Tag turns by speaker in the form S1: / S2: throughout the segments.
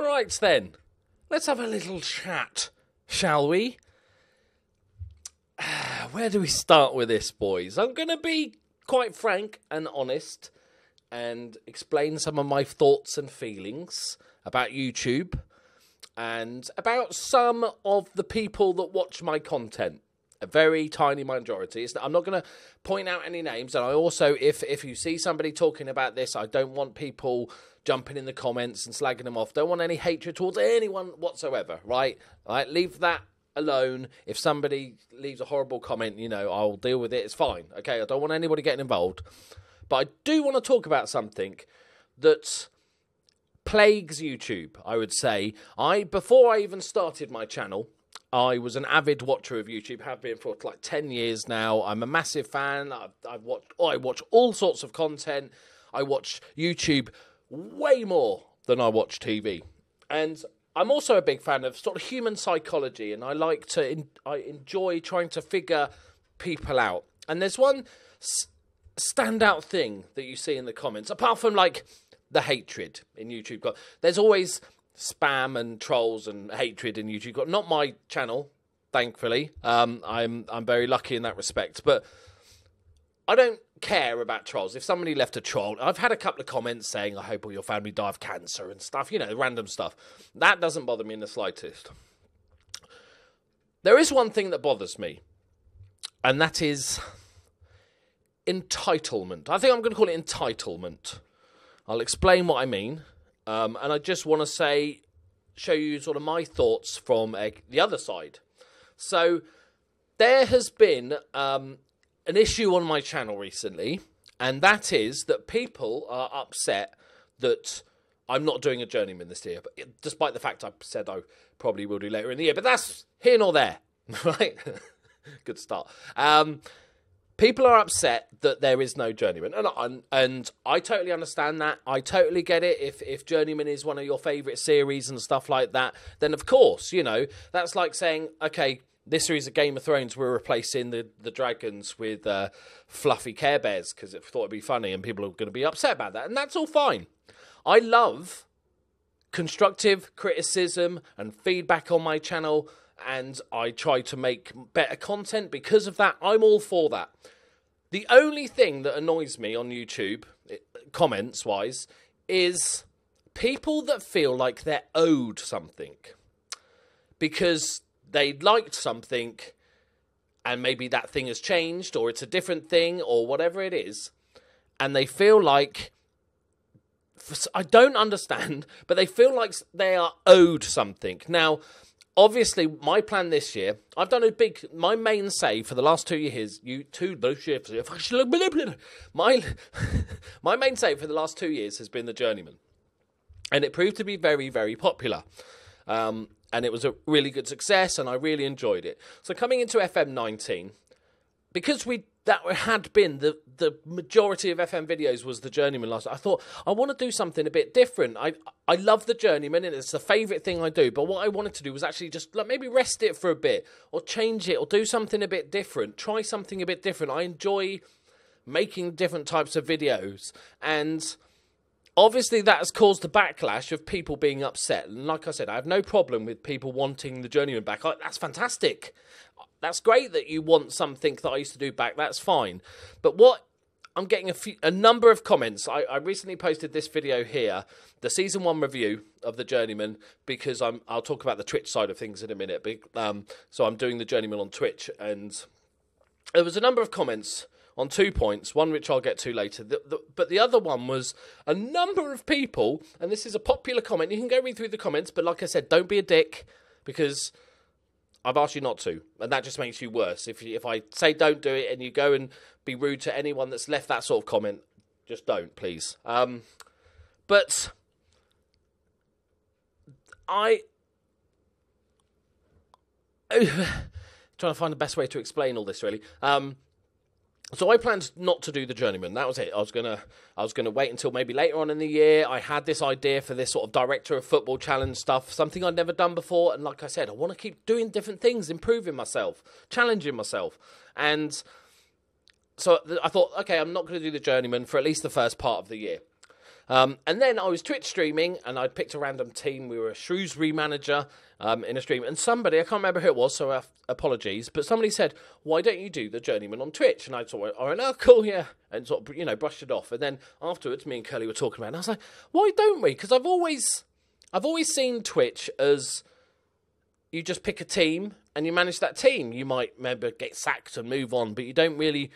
S1: Right then, let's have a little chat, shall we? Where do we start with this, boys? I'm going to be quite frank and honest and explain some of my thoughts and feelings about YouTube and about some of the people that watch my content. A very tiny majority. I'm not going to point out any names, and I also, if you see somebody talking about this, I don't want people jumping in the comments and slagging them off. Don't want any hatred towards anyone whatsoever, right? Leave that alone. If somebody leaves a horrible comment, I'll deal with it. It's fine, okay? I don't want anybody getting involved. But I do want to talk about something that plagues YouTube, I would say. Before I even started my channel, I was an avid watcher of YouTube, have been for like 10 years now. I'm a massive fan. I watch all sorts of content. I watch YouTube way more than I watch TV. And I'm also a big fan of sort of human psychology, and I enjoy trying to figure people out. And there's one standout thing that you see in the comments, apart from like the hatred in YouTube. There's always spam and trolls and hatred in YouTube. Not my channel, thankfully. I'm very lucky in that respect, but I don't care about trolls. If somebody left a troll, I've had a couple of comments saying, I hope all your family die of cancer and stuff, random stuff. That doesn't bother me in the slightest. There is one thing that bothers me, and that is entitlement. I think I'm going to call it entitlement. I'll explain what I mean. And I just want to show you sort of my thoughts from the other side. So there has been an issue on my channel recently, and that is that people are upset that I'm not doing a journeyman this year, but despite the fact I said I probably will do later in the year. But that's here nor there, right? Good start. People are upset that there is no journeyman, and I totally understand that. I totally get it. If journeyman is one of your favourite series and stuff like that, then of course, that's like saying, okay, this series of Game of Thrones, we're replacing the dragons with fluffy Care Bears because it thought it'd be funny, and people are going to be upset about that, and that's all fine. I love constructive criticism and feedback on my channel, and I try to make better content because of that. I'm all for that. The only thing that annoys me on YouTube, comments-wise, is people that feel like they're owed something because they liked something and maybe that thing has changed or it's a different thing or whatever it is, and they feel like, I don't understand, but they feel like they are owed something. Now, obviously, my plan this year, I've done my main save for the last 2 years, my main save for the last 2 years has been the Journeyman. And it proved to be very, very popular. And it was a really good success, and I really enjoyed it. So coming into FM19, because that had been the majority of FM videos was the Journeyman last. I thought I want to do something a bit different. I love the Journeyman, and it's the favourite thing I do. But what I wanted to do was actually just maybe rest it for a bit, or change it, or do something a bit different. Try something a bit different. I enjoy making different types of videos, and obviously that has caused a backlash of people being upset. And like I said, I have no problem with people wanting the Journeyman back. That's fantastic. That's great that you want something that I used to do back. That's fine. But what I'm getting a number of comments. I recently posted this video here, the Season 1 review of the Journeyman, because I'll talk about the Twitch side of things in a minute. So I'm doing the Journeyman on Twitch, and there was a number of comments on 2 points, one which I'll get to later. But the other one was a number of people, and this is a popular comment. You can go read through the comments, but like I said, don't be a dick, because I've asked you not to, and that just makes you worse. If I say don't do it and you go and be rude to anyone that's left that sort of comment, just don't, please. But trying to find the best way to explain all this, really. So I planned not to do the Journeyman. That was it. I was gonna wait until maybe later on in the year. I had this idea for this sort of director of football challenge stuff, something I'd never done before. And like I said, I want to keep doing different things, improving myself, challenging myself. And so I thought, okay, I'm not going to do the Journeyman for at least the first part of the year. And then I was Twitch streaming, and I'd picked a random team. We were a Shrewsbury manager in a stream. And somebody, I can't remember who it was, so apologies, but somebody said, why don't you do the Journeyman on Twitch? And I sort of went, oh, cool, yeah, and sort of, brushed it off. And then afterwards, me and Curly were talking about it, and I was like, why don't we? Because I've always seen Twitch as you just pick a team and you manage that team. You might maybe get sacked and move on, but you don't really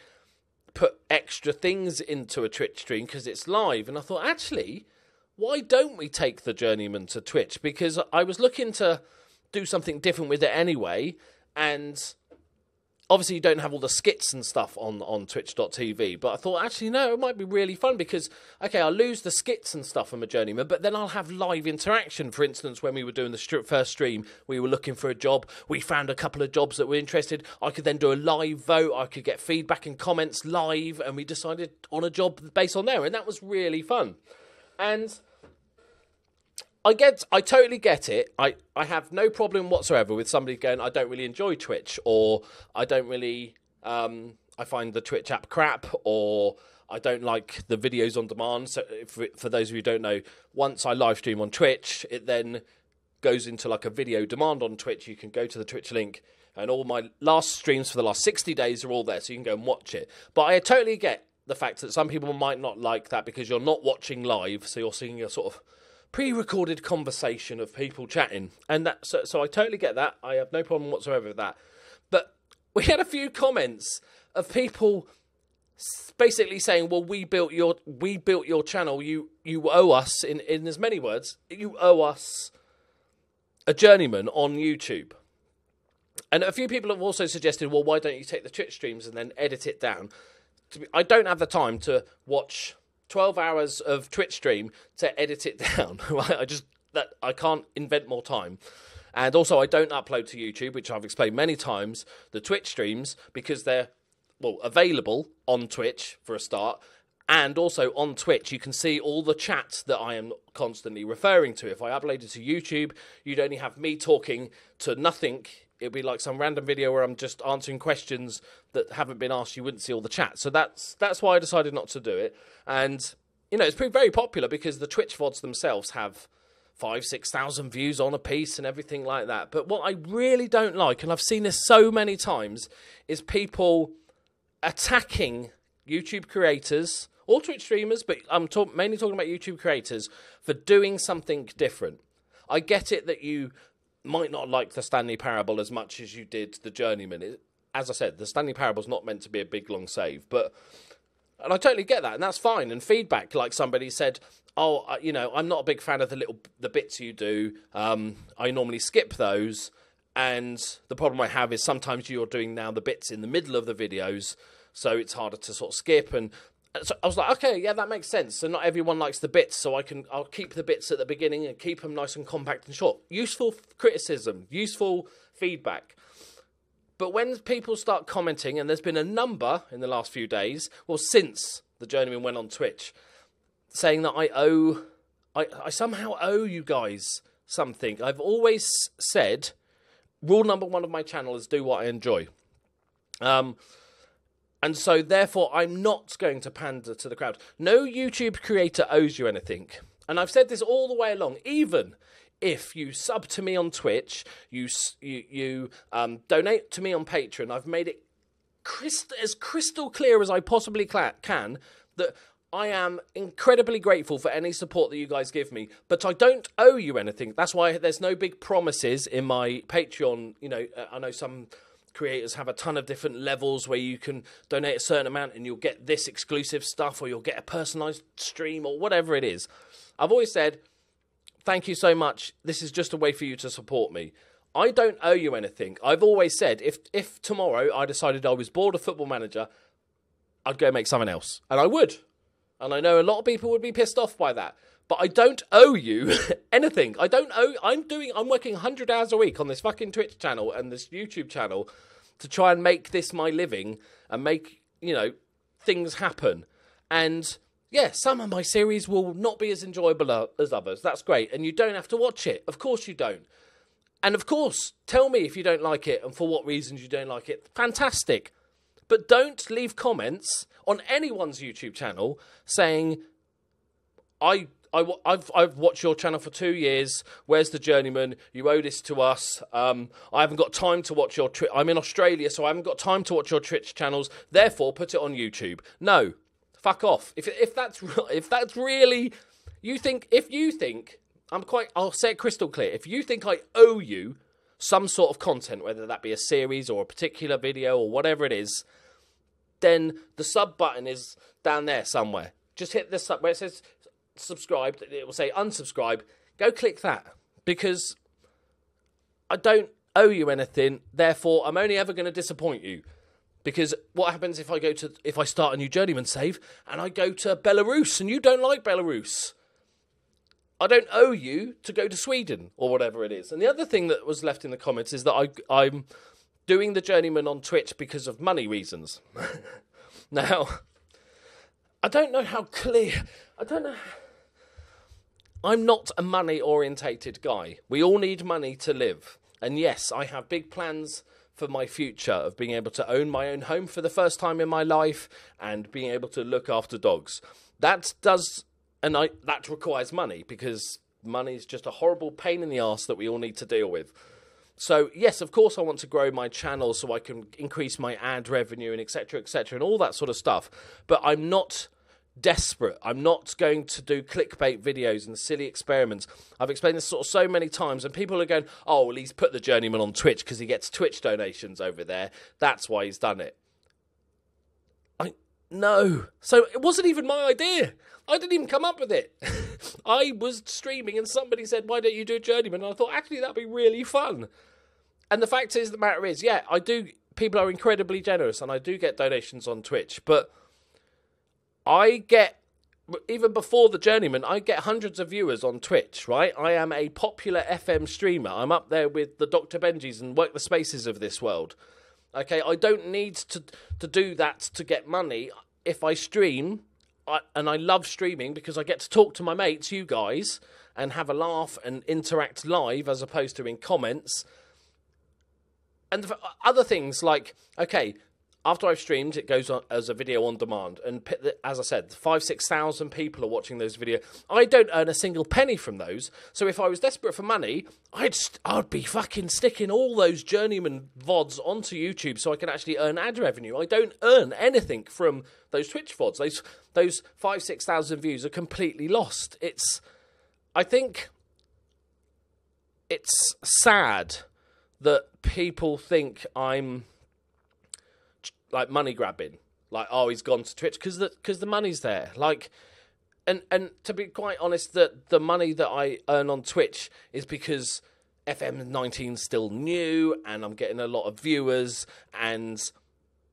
S1: put extra things into a Twitch stream because it's live. And I thought, actually, why don't we take the Journeyman to Twitch? Because I was looking to do something different with it anyway, and obviously you don't have all the skits and stuff on twitch.tv, but I thought, actually, no, it might be really fun because, okay, I'll lose the skits and stuff from a Journeyman, but then I'll have live interaction. For instance, when we were doing the first stream, we were looking for a job. We found a couple of jobs that were interested. I could then do a live vote. I could get feedback and comments live, and we decided on a job based on there, and that was really fun. And I totally get it. I have no problem whatsoever with somebody going, I don't really enjoy Twitch, or I don't really, I find the Twitch app crap, or I don't like the videos on demand. So for those of you who don't know, once I live stream on Twitch, it then goes into like a video demand on Twitch. You can go to the Twitch link, and all my last streams for the last 60 days are all there, so you can go and watch it. But I totally get the fact that some people might not like that because you're not watching live, so you're seeing a sort of pre-recorded conversation of people chatting, and that so I totally get that. I have no problem whatsoever with that. But we had a few comments of people basically saying, well, we built your channel, you owe us, in as many words, you owe us a Journeyman on YouTube. And a few people have also suggested, well, why don't you take the Twitch streams and then edit it down? I don't have the time to watch 12 hours of Twitch stream to edit it down. Right? I can't invent more time. And also I don't upload to YouTube, which I've explained many times, the Twitch streams, because they're, well, available on Twitch for a start. And also on Twitch, you can see all the chats that I am constantly referring to. If I upload it to YouTube, you'd only have me talking to nothing. It'd be like some random video where I'm just answering questions that haven't been asked. You wouldn't see all the chat. So that's why I decided not to do it. And, it's proved very popular because the Twitch VODs themselves have 5,000-6,000 views on a piece and everything like that. But what I really don't like, and I've seen this so many times, is people attacking YouTube creators or Twitch streamers, but I'm mainly talking about YouTube creators, for doing something different. I get it that you might not like the Stanley Parable as much as you did the Journeyman. As I said, the Stanley Parable's not meant to be a big, long save, and I totally get that, and that's fine. And feedback, like somebody said, oh, I'm not a big fan of the bits you do. I normally skip those, and the problem I have is sometimes you're doing now the bits in the middle of the videos, so it's harder to sort of skip. And so I was like, okay, yeah, that makes sense. So not everyone likes the bits, so I'll keep the bits at the beginning and keep them nice and compact and short. Useful criticism, useful feedback. But when people start commenting, and there's been a number in the last few days, well, since the Journeyman went on Twitch, saying that I somehow owe you guys something. I've always said, rule number one of my channel is do what I enjoy. And so, therefore, I'm not going to pander to the crowd. No YouTube creator owes you anything. And I've said this all the way along. Even if you sub to me on Twitch, you donate to me on Patreon, I've made it as crystal clear as I possibly can that I am incredibly grateful for any support that you guys give me. But I don't owe you anything. That's why there's no big promises in my Patreon. I know some creators have a ton of different levels where you can donate a certain amount and you'll get this exclusive stuff, or you'll get a personalized stream, or whatever it is. I've always said, thank you so much. This is just a way for you to support me. I don't owe you anything. I've always said, if tomorrow I decided I was bored of Football Manager, I'd go make something else. And I would. And I know a lot of people would be pissed off by that. But I don't owe you anything. I'm working 100 hours a week on this fucking Twitch channel and this YouTube channel to try and make this my living and make, things happen. And yeah, some of my series will not be as enjoyable as others. That's great. And you don't have to watch it. Of course you don't. And of course, tell me if you don't like it and for what reasons you don't like it. Fantastic. But don't leave comments on anyone's YouTube channel saying, I've watched your channel for 2 years. Where's the Journeyman? You owe this to us. I haven't got time to watch your I'm in Australia, so I haven't got time to watch your Twitch channels. Therefore, put it on YouTube. No, fuck off. If that's really if you think I'll say it crystal clear. If you think I owe you some sort of content, whether that be a series or a particular video or whatever it is, then the sub button is down there somewhere. Just hit the sub where it says subscribe, it will say unsubscribe. Go click that, because I don't owe you anything. Therefore, I'm only ever going to disappoint you. Because what happens if I start a new Journeyman save and I go to Belarus and you don't like Belarus? I don't owe you to go to Sweden or whatever it is. And the other thing that was left in the comments is that I'm doing the Journeyman on Twitch because of money reasons. Now, I don't know how clear. I'm not a money-orientated guy. We all need money to live. And yes, I have big plans for my future of being able to own my own home for the first time in my life and being able to look after dogs. That requires money, because money is just a horrible pain in the arse that we all need to deal with. So, yes, of course I want to grow my channel so I can increase my ad revenue and etc., and all that sort of stuff. But I'm not desperate. I'm not going to do clickbait videos and silly experiments. I've explained this so many times, and people are going, oh, well, he's put the Journeyman on Twitch because he gets Twitch donations over there. That's why he's done it. No. So it wasn't even my idea. I didn't even come up with it. I was streaming and somebody said, why don't you do a Journeyman? And I thought, actually, that'd be really fun. And the fact is, the matter is, yeah, I do. People are incredibly generous, and I do get donations on Twitch, but I get, even before the Journeyman, I get hundreds of viewers on Twitch, right? I am a popular FM streamer. I'm up there with the Dr. Benjis and Work the Spaces of this world. Okay, I don't need to do that to get money. If I stream, and I love streaming because I get to talk to my mates, you guys, and have a laugh and interact live as opposed to in comments. And other things like, okay, after I've streamed, it goes on as a video on demand. And as I said, 5,000-6,000 people are watching those videos. I don't earn a single penny from those. So if I was desperate for money, I'd be fucking sticking all those Journeyman VODs onto YouTube so I can actually earn ad revenue. I don't earn anything from those Twitch VODs. Those 5,000-6,000 views are completely lost. I think it's sad that people think I'm like money grabbing, like, oh, he's gone to Twitch because the money's there. Like, and to be quite honest, that the money that I earn on Twitch is because FM19's still new and I'm getting a lot of viewers and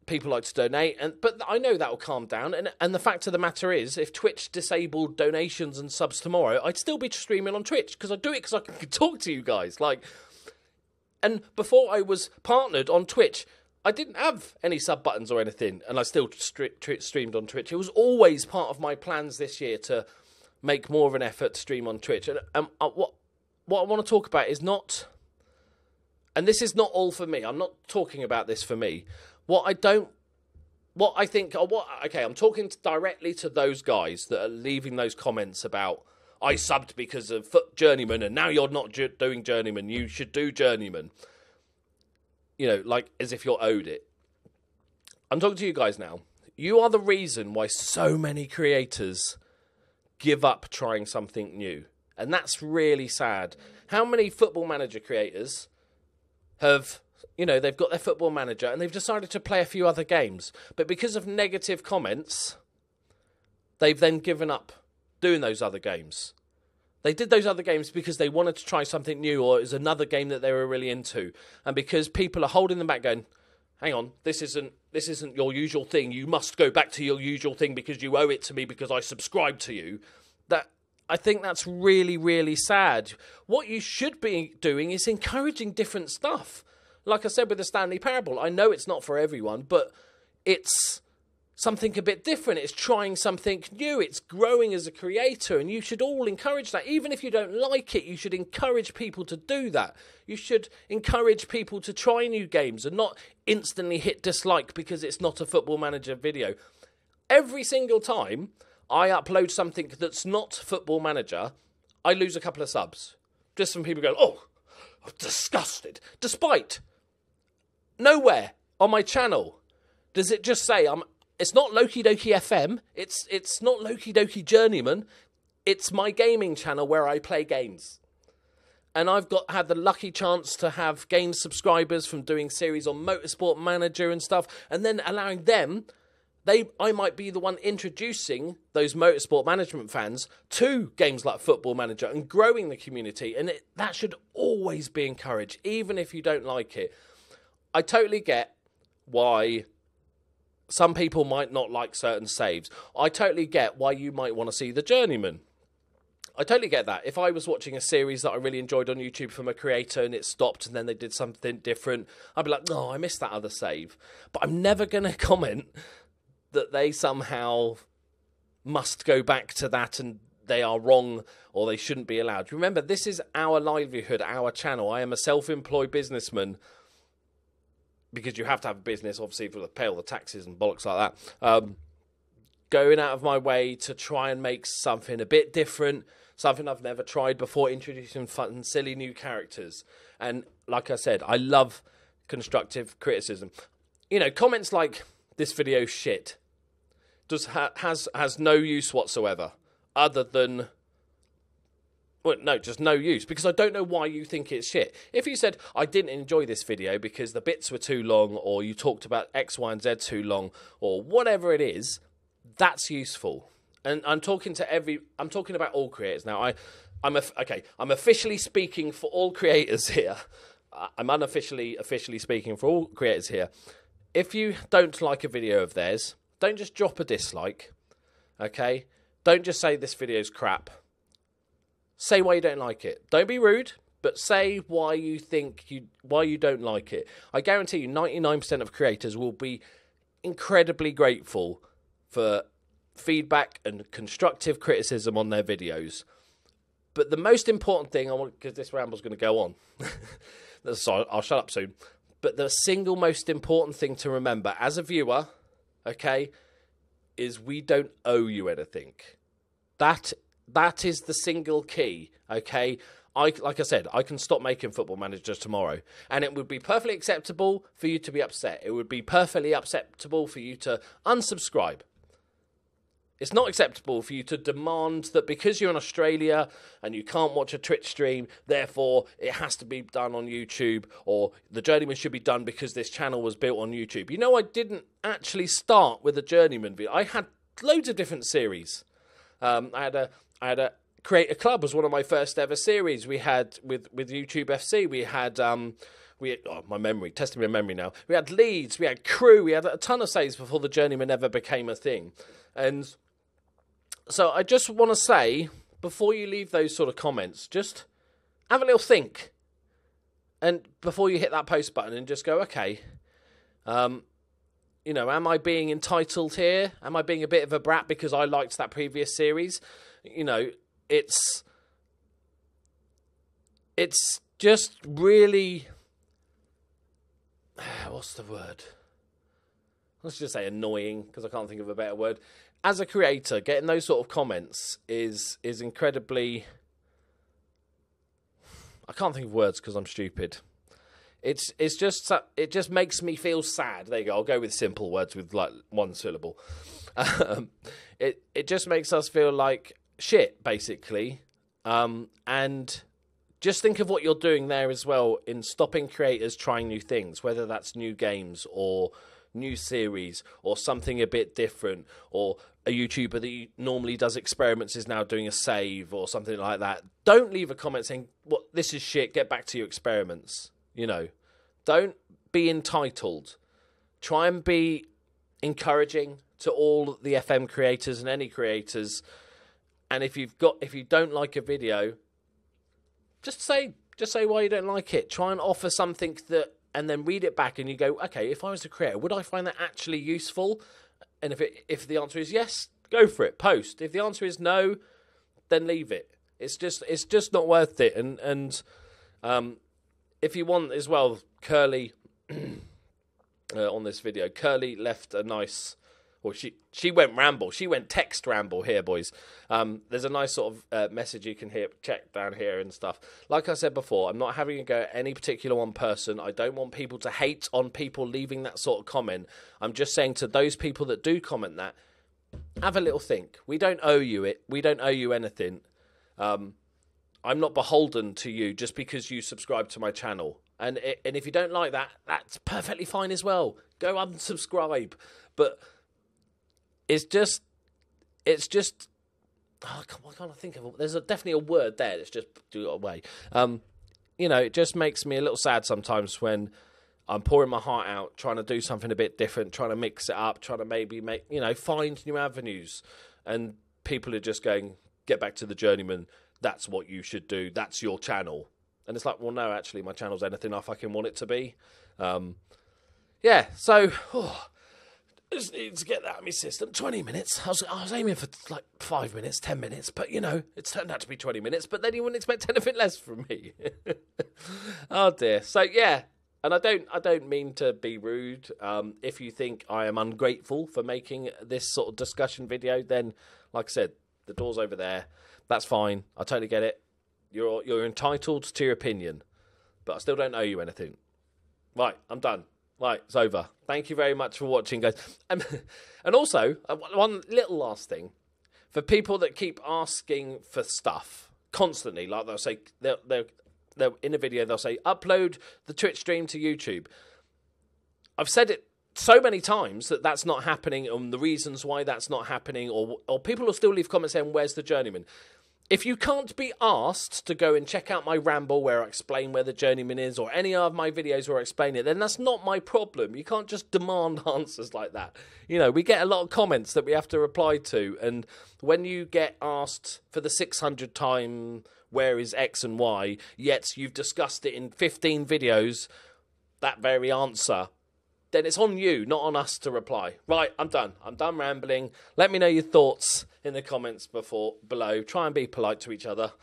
S1: people like to donate. But I know that will calm down. And the fact of the matter is, if Twitch disabled donations and subs tomorrow, I'd still be streaming on Twitch because I do it because I can talk to you guys. Like, and before I was partnered on Twitch, I didn't have any sub buttons or anything, and I still streamed on Twitch. It was always part of my plans this year to make more of an effort to stream on Twitch. And what I want to talk about is not, and this is not all for me. I'm not talking about this for me. I'm talking directly to those guys that are leaving those comments about, I subbed because of Journeyman, and now you're not doing Journeyman. You should do Journeyman. You know, like as if you're owed it. I'm talking to you guys now. You are the reason why so many creators give up trying something new. And that's really sad. How many Football Manager creators have, they've got their Football Manager and they've decided to play a few other games. But because of negative comments, they've then given up doing those other games. They did those other games because they wanted to try something new, or it was another game that they were really into. And because people are holding them back going, hang on, this isn't your usual thing. You must go back to your usual thing because you owe it to me because I subscribe to you. I think that's really, really sad. What you should be doing is encouraging different stuff. Like I said with the Stanley Parable, I know it's not for everyone, but it's something a bit different. It's trying something new. It's growing as a creator, and you should all encourage that. Even if you don't like it, you should encourage people to do that. You should encourage people to try new games and not instantly hit dislike because it's not a Football Manager video. Every single time I upload something that's not Football Manager, I lose a couple of subs. Just from people going, oh, I'm disgusted. Despite nowhere on my channel does it just say it's not Loki Doki FM, it's not Loki Doki Journeyman, it's my gaming channel where I play games. And I've had the lucky chance to have gain subscribers from doing series on Motorsport Manager and stuff, and then allowing them, I might be the one introducing those motorsport management fans to games like Football Manager and growing the community, and that should always be encouraged, even if you don't like it. I totally get why some people might not like certain saves. I totally get why you might want to see the Journeyman. I totally get that. If I was watching a series that I really enjoyed on YouTube from a creator and it stopped and then they did something different, I'd be like, no, I missed that other save. But I'm never going to comment that they somehow must go back to that and they are wrong or they shouldn't be allowed. Remember, this is our livelihood, our channel. I am a self-employed businessman, because you have to have a business, obviously, for the pay all the taxes and bollocks like that. Going out of my way to try and make something a bit different, something I've never tried before, introducing fun, silly new characters. And like I said, I love constructive criticism. You know, comments like, this video's shit, has no use whatsoever, other than, well, no, just no use, because I don't know why you think it's shit. If you said, I didn't enjoy this video because the bits were too long, or you talked about X, Y, and Z too long, or whatever it is, that's useful. And I'm talking about all creators now. I'm officially speaking for all creators here. I'm officially speaking for all creators here. If you don't like a video of theirs, don't just drop a dislike, okay? Don't just say this video's crap. Say why you don't like it. Don't be rude, but say why you don't like it. I guarantee you 99% of creators will be incredibly grateful for feedback and constructive criticism on their videos. But the most important thing, because this ramble's going to go on, so I'll shut up soon. But the single most important thing to remember as a viewer, okay, is we don't owe you anything. That is the single key, okay? Like I said, I can stop making Football Manager tomorrow, and it would be perfectly acceptable for you to be upset. It would be perfectly acceptable for you to unsubscribe. It's not acceptable for you to demand that because you're in Australia and you can't watch a Twitch stream, therefore it has to be done on YouTube, or the Journeyman should be done because this channel was built on YouTube. You know, I didn't actually start with a Journeyman video. I had loads of different series. I had a Create a Club was one of my first ever series. We had with YouTube FC. We had testing my memory now. We had Leeds. We had Crew. We had a ton of saves before the Journeyman ever became a thing. And so I just want to say, before you leave those sort of comments, just have a little think. And before you hit that post button and just go, okay, you know, am I being entitled here? Am I being a bit of a brat because I liked that previous series? You know, it's just really, what's the word? Let's just say annoying, because I can't think of a better word. As a creator, getting those sort of comments is incredibly, I can't think of words because I'm stupid. It just makes me feel sad. There you go. I'll go with simple words with like one syllable. It just makes us feel like shit, basically. And just think of what you're doing there as well in stopping creators trying new things, whether that's new games or new series or something a bit different, or a YouTuber that normally does experiments is now doing a save or something like that. Don't leave a comment saying, "What, this is shit, get back to your experiments." You know, don't be entitled. Try and be encouraging to all the FM creators and any creators. And if you don't like a video, just say why you don't like it. Try and offer something that, and then read it back and you go, okay, if I was a creator, would I find that actually useful? And if the answer is yes, go for it, post. If the answer is no, then leave it. It's just not worth it. And if you want as well, Curly on this video, Curly left a nice, Well, she went ramble. She went text ramble here, boys. There's a nice sort of message you can check down here and stuff. Like I said before, I'm not having a go at any particular one person. I don't want people to hate on people leaving that sort of comment. I'm just saying to those people that do comment that, have a little think. We don't owe you it. We don't owe you anything. I'm not beholden to you just because you subscribe to my channel. And if you don't like that, that's perfectly fine as well. Go unsubscribe. But it's just, oh, why can't I think of it? There's definitely a word there that's just do it away. It just makes me a little sad sometimes when I'm pouring my heart out, trying to do something a bit different, trying to mix it up, trying to maybe find new avenues. And people are just going, get back to the journeyman. That's what you should do. That's your channel. And it's like, well, no, actually, my channel's anything I fucking want it to be. So... just need to get that out of my system. 20 minutes. I was aiming for like 5 minutes, 10 minutes, but it's turned out to be 20 minutes. But then you wouldn't expect anything less from me. Oh dear. So yeah, and I don't mean to be rude. If you think I am ungrateful for making this sort of discussion video, then like I said, the door's over there. That's fine. I totally get it. You're entitled to your opinion, but I still don't owe you anything. Right, I'm done. Right, it's over. Thank you very much for watching, guys. And also, one little last thing. For people that keep asking for stuff constantly, like they'll say, they're in a video, they'll say, upload the Twitch stream to YouTube. I've said it so many times that that's not happening, and the reasons why that's not happening, or people will still leave comments saying, where's the journeyman? If you can't be asked to go and check out my ramble where I explain where the journeyman is, or any of my videos where I explain it, then that's not my problem. You can't just demand answers like that. We get a lot of comments that we have to reply to, and when you get asked for the 600th time, where is X and Y, yet you've discussed it in 15 videos, that very answer, then it's on you, not on us to reply. Right, I'm done. I'm done rambling. Let me know your thoughts in the comments below. Try and be polite to each other.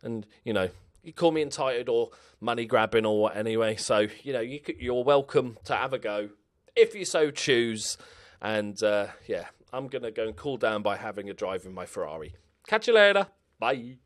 S1: And, you call me entitled or money grabbing or what anyway. So, you're welcome to have a go if you so choose. And, I'm going to go and cool down by having a drive in my Ferrari. Catch you later. Bye.